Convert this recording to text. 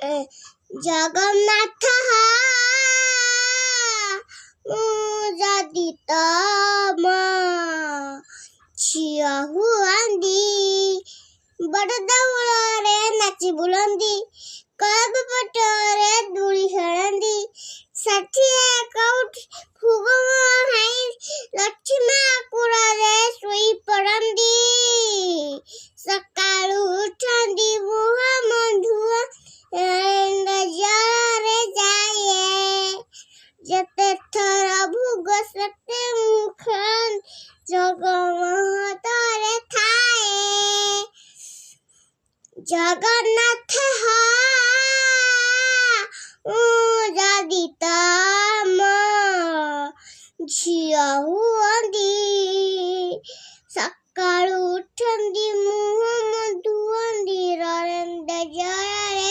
ଜଗନ୍ନାଥ ଯଦି ତମ ଝିଅ ହୁଅନ୍ତି ବଡ଼ ଦେଉଳରେ ନାଚି ବୁଲନ୍ତି କଳପ ପଟରେ ଦୋଳି ଖେଳନ୍ତି ଷାଠିଏ କୋଉଠି ଭୋଗ ଖାଇ ଲକ୍ଷ୍ମୀ କୁଳରେ ଶୋଇ ପଡ଼ନ୍ତି ସକାଳୁ ଉଠନ୍ତି ବୁହା ମଧୁଆ